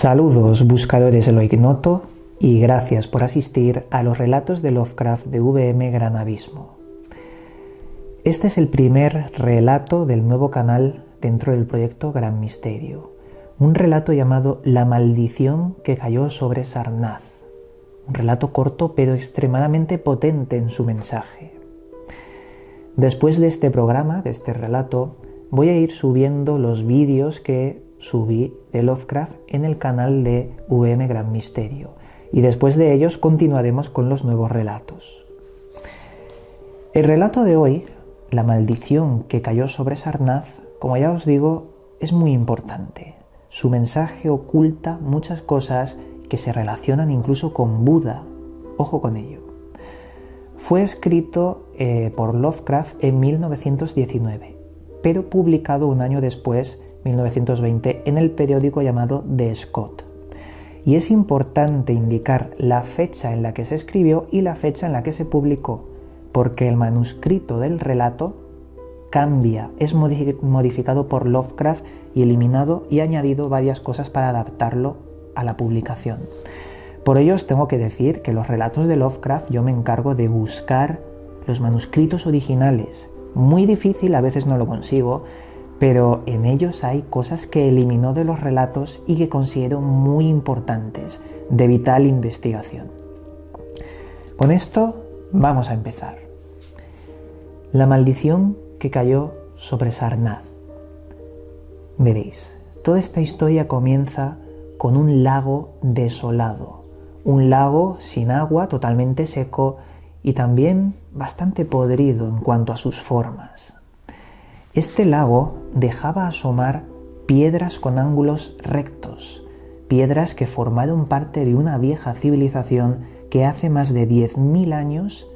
Saludos buscadores de lo ignoto y gracias por asistir a los relatos de Lovecraft de VM Gran Abismo. Este es el primer relato del nuevo canal dentro del proyecto Gran Misterio, un relato llamado La maldición que cayó sobre Sarnath, un relato corto pero extremadamente potente en su mensaje. Después de este programa, de este relato, voy a ir subiendo los vídeos que subí de Lovecraft en el canal de VM Gran Misterio y después de ellos continuaremos con los nuevos relatos. El relato de hoy, La maldición que cayó sobre Sarnath, como ya os digo, es muy importante. Su mensaje oculta muchas cosas que se relacionan incluso con Buda. Ojo con ello. Fue escrito por Lovecraft en 1919, pero publicado un año después, 1920, en el periódico llamado The Scott. Y es importante indicar la fecha en la que se escribió y la fecha en la que se publicó, porque el manuscrito del relato cambia, es modificado por Lovecraft y eliminado y añadido varias cosas para adaptarlo a la publicación. Por ello os tengo que decir que los relatos de Lovecraft yo me encargo de buscar los manuscritos originales. Muy difícil, a veces no lo consigo, pero en ellos hay cosas que eliminó de los relatos y que considero muy importantes, de vital investigación. Con esto vamos a empezar. La maldición que cayó sobre Sarnath. Veréis, toda esta historia comienza con un lago desolado, un lago sin agua, totalmente seco y también bastante podrido en cuanto a sus formas. Este lago dejaba asomar piedras con ángulos rectos, piedras que formaron parte de una vieja civilización que hace más de 10.000 años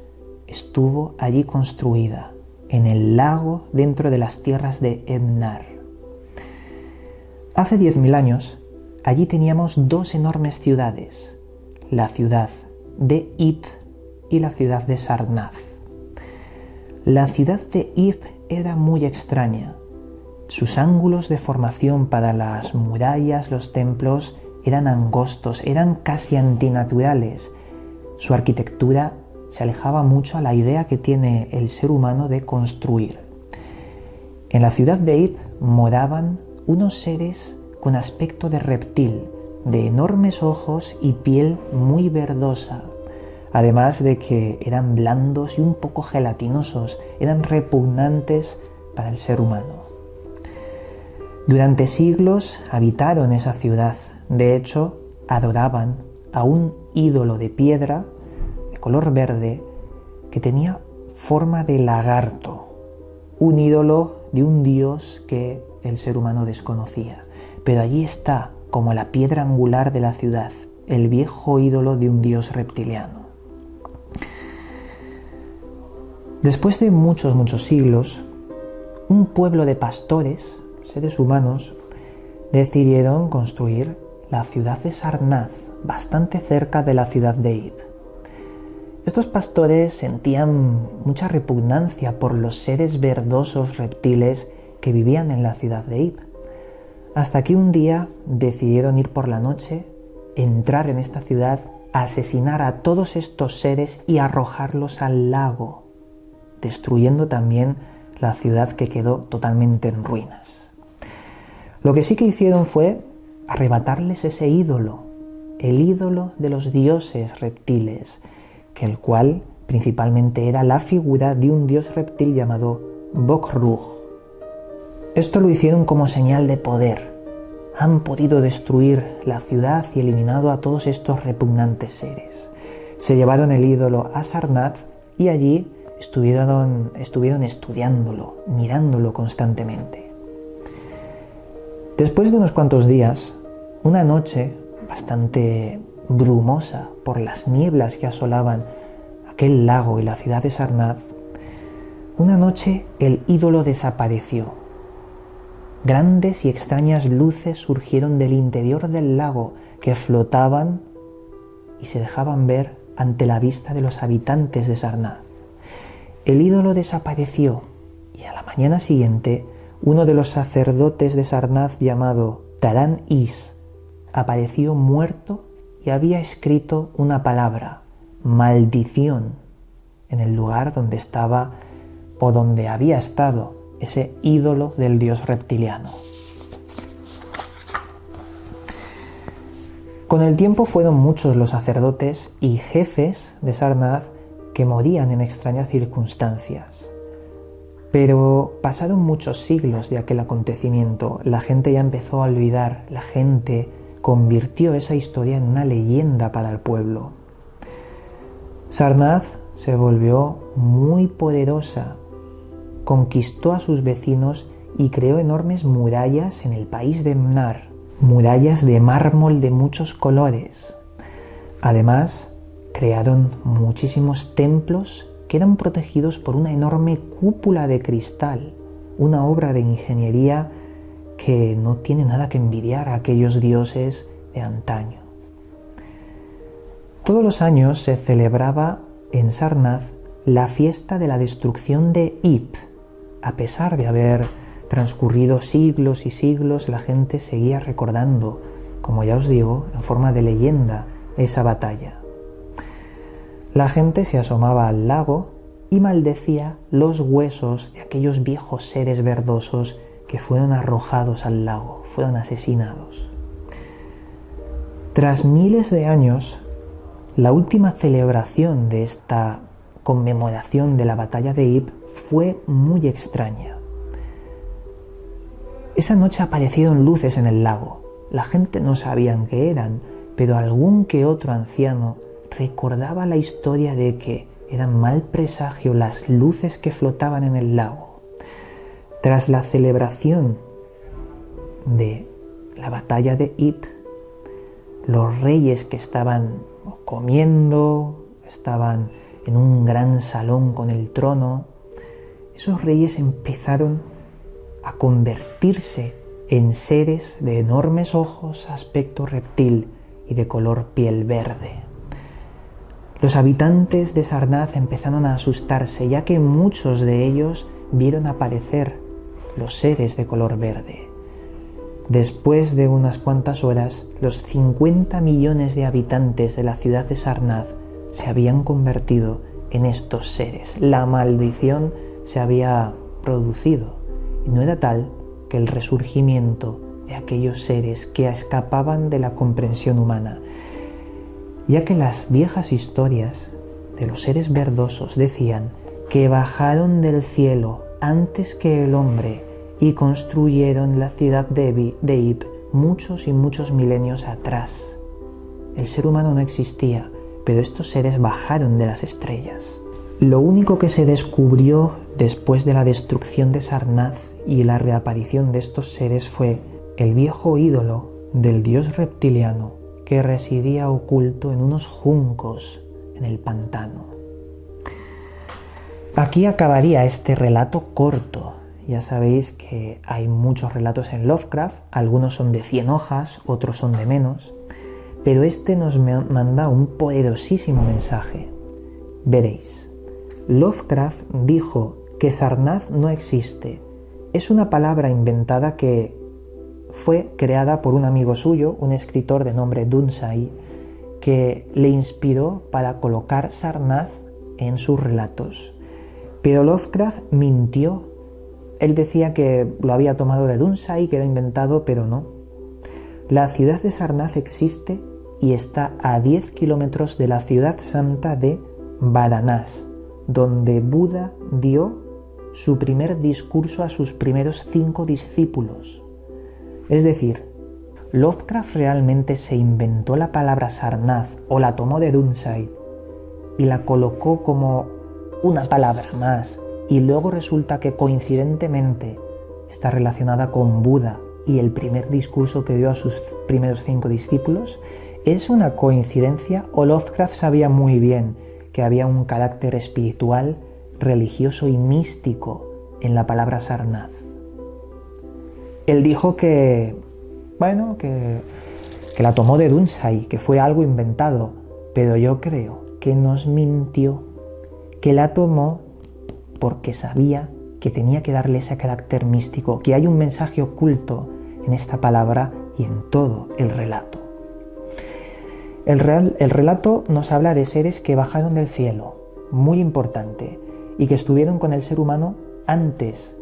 estuvo allí construida, en el lago dentro de las tierras de Emnar. Hace 10.000 años, allí teníamos dos enormes ciudades, la ciudad de Ib y la ciudad de Sarnath. La ciudad de Ib era muy extraña. Sus ángulos de formación para las murallas, los templos, eran angostos, eran casi antinaturales. Su arquitectura se alejaba mucho a la idea que tiene el ser humano de construir. En la ciudad de Ib moraban unos seres con aspecto de reptil, de enormes ojos y piel muy verdosa, además de que eran blandos y un poco gelatinosos, eran repugnantes para el ser humano. Durante siglos habitaron esa ciudad, de hecho, adoraban a un ídolo de piedra, de color verde, que tenía forma de lagarto, un ídolo de un dios que el ser humano desconocía. Pero allí está, como la piedra angular de la ciudad, el viejo ídolo de un dios reptiliano. Después de muchos siglos, un pueblo de pastores, seres humanos, decidieron construir la ciudad de Sarnath, bastante cerca de la ciudad de Ib. Estos pastores sentían mucha repugnancia por los seres verdosos reptiles que vivían en la ciudad de Ib, hasta que un día decidieron ir por la noche, entrar en esta ciudad, asesinar a todos estos seres y arrojarlos al lago, destruyendo también la ciudad que quedó totalmente en ruinas. Lo que sí que hicieron fue arrebatarles ese ídolo, el ídolo de los dioses reptiles, que el cual principalmente era la figura de un dios reptil llamado Bokrug. Esto lo hicieron como señal de poder. Han podido destruir la ciudad y eliminado a todos estos repugnantes seres. Se llevaron el ídolo a Sarnath y allí estuvieron estudiándolo, mirándolo constantemente. Después de unos cuantos días, una noche bastante brumosa por las nieblas que asolaban aquel lago y la ciudad de Sarnath, una noche el ídolo desapareció. Grandes y extrañas luces surgieron del interior del lago que flotaban y se dejaban ver ante la vista de los habitantes de Sarnath. El ídolo desapareció y a la mañana siguiente uno de los sacerdotes de Sarnath llamado Taran Is apareció muerto y había escrito una palabra, maldición, en el lugar donde estaba o donde había estado ese ídolo del dios reptiliano. Con el tiempo fueron muchos los sacerdotes y jefes de Sarnath que morían en extrañas circunstancias. Pero pasaron muchos siglos de aquel acontecimiento, la gente ya empezó a olvidar, la gente convirtió esa historia en una leyenda para el pueblo. Sarnath se volvió muy poderosa, conquistó a sus vecinos y creó enormes murallas en el país de Mnar, murallas de mármol de muchos colores. Además, crearon muchísimos templos que eran protegidos por una enorme cúpula de cristal, una obra de ingeniería que no tiene nada que envidiar a aquellos dioses de antaño. Todos los años se celebraba en Sarnath la fiesta de la destrucción de Ib. A pesar de haber transcurrido siglos y siglos, la gente seguía recordando, como ya os digo, en forma de leyenda, esa batalla. La gente se asomaba al lago y maldecía los huesos de aquellos viejos seres verdosos que fueron arrojados al lago, fueron asesinados. Tras miles de años, la última celebración de esta conmemoración de la batalla de Ib fue muy extraña. Esa noche aparecieron luces en el lago. La gente no sabía qué eran, pero algún que otro anciano recordaba la historia de que eran mal presagio las luces que flotaban en el lago. Tras la celebración de la batalla de Ib, los reyes que estaban comiendo, estaban en un gran salón con el trono, esos reyes empezaron a convertirse en seres de enormes ojos, aspecto reptil y de color piel verde. Los habitantes de Sarnath empezaron a asustarse, ya que muchos de ellos vieron aparecer los seres de color verde. Después de unas cuantas horas, los 50 millones de habitantes de la ciudad de Sarnath se habían convertido en estos seres. La maldición se había producido y no era tal que el resurgimiento de aquellos seres que escapaban de la comprensión humana, ya que las viejas historias de los seres verdosos decían que bajaron del cielo antes que el hombre y construyeron la ciudad de Ib muchos y muchos milenios atrás. El ser humano no existía, pero estos seres bajaron de las estrellas. Lo único que se descubrió después de la destrucción de Sarnath y la reaparición de estos seres fue el viejo ídolo del dios reptiliano que residía oculto en unos juncos en el pantano. Aquí acabaría este relato corto. Ya sabéis que hay muchos relatos en Lovecraft, algunos son de 100 hojas, otros son de menos, pero este nos manda un poderosísimo mensaje. Veréis, Lovecraft dijo que Sarnath no existe. Es una palabra inventada que fue creada por un amigo suyo, un escritor de nombre Dunsay, que le inspiró para colocar Sarnath en sus relatos. Pero Lovecraft mintió. Él decía que lo había tomado de Dunsay, que era inventado, pero no. La ciudad de Sarnath existe y está a 10 kilómetros de la ciudad santa de Varanasi, donde Buda dio su primer discurso a sus primeros 5 discípulos. Es decir, Lovecraft realmente se inventó la palabra Sarnath o la tomó de Dunsay y la colocó como una palabra más, y luego resulta que coincidentemente está relacionada con Buda y el primer discurso que dio a sus primeros 5 discípulos. ¿Es una coincidencia o Lovecraft sabía muy bien que había un carácter espiritual, religioso y místico en la palabra Sarnath? Él dijo que la tomó de Dunsay, que fue algo inventado, pero yo creo que nos mintió, que la tomó porque sabía que tenía que darle ese carácter místico, que hay un mensaje oculto en esta palabra y en todo el relato. El relato nos habla de seres que bajaron del cielo, muy importante, y que estuvieron con el ser humano antes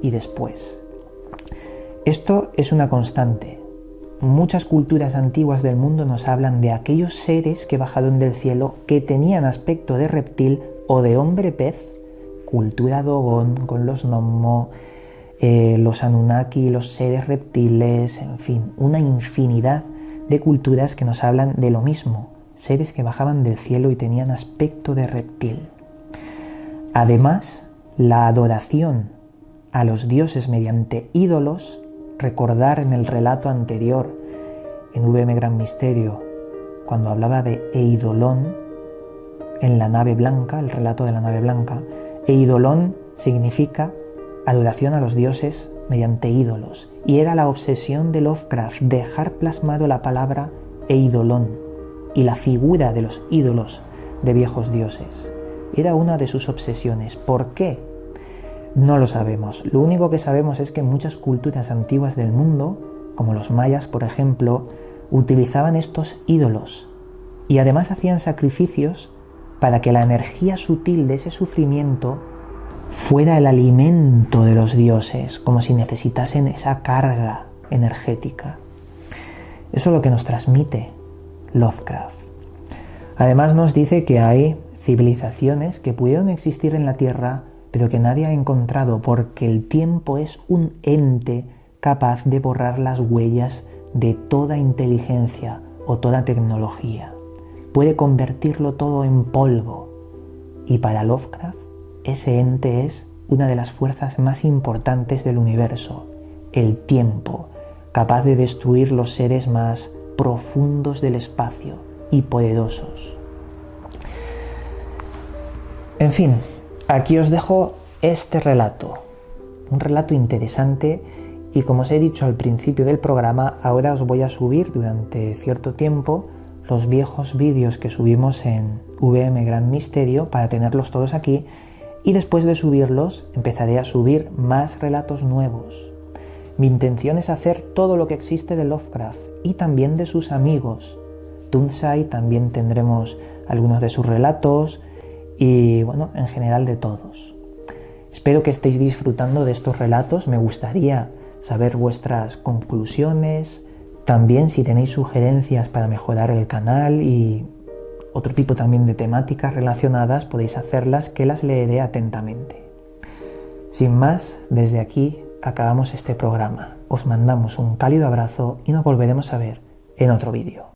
y después. Esto es una constante. Muchas culturas antiguas del mundo nos hablan de aquellos seres que bajaron del cielo que tenían aspecto de reptil o de hombre pez, cultura Dogon con los Nommo, los Anunnaki, los seres reptiles, en fin, una infinidad de culturas que nos hablan de lo mismo, seres que bajaban del cielo y tenían aspecto de reptil. Además, la adoración a los dioses mediante ídolos, recordar en el relato anterior, en VM Gran Misterio, cuando hablaba de Eidolon en la nave blanca, el relato de la nave blanca, Eidolon significa adoración a los dioses mediante ídolos, y era la obsesión de Lovecraft dejar plasmado la palabra Eidolon y la figura de los ídolos de viejos dioses. Era una de sus obsesiones. ¿Por qué? No lo sabemos. Lo único que sabemos es que muchas culturas antiguas del mundo, como los mayas por ejemplo, utilizaban estos ídolos y además hacían sacrificios para que la energía sutil de ese sufrimiento fuera el alimento de los dioses, como si necesitasen esa carga energética. Eso es lo que nos transmite Lovecraft. Además nos dice que hay civilizaciones que pudieron existir en la Tierra, pero que nadie ha encontrado porque el tiempo es un ente capaz de borrar las huellas de toda inteligencia o toda tecnología. Puede convertirlo todo en polvo. Y para Lovecraft, ese ente es una de las fuerzas más importantes del universo, el tiempo, capaz de destruir los seres más profundos del espacio y poderosos. En fin, aquí os dejo este relato, un relato interesante, y como os he dicho al principio del programa, ahora os voy a subir durante cierto tiempo los viejos vídeos que subimos en VM Gran Misterio para tenerlos todos aquí, y después de subirlos empezaré a subir más relatos nuevos. Mi intención es hacer todo lo que existe de Lovecraft y también de sus amigos. Toonside también tendremos algunos de sus relatos y bueno, en general de todos. Espero que estéis disfrutando de estos relatos. Me gustaría saber vuestras conclusiones, también si tenéis sugerencias para mejorar el canal y otro tipo también de temáticas relacionadas, podéis hacerlas, que las leeré atentamente. Sin más, desde aquí acabamos este programa. Os mandamos un cálido abrazo y nos volveremos a ver en otro vídeo.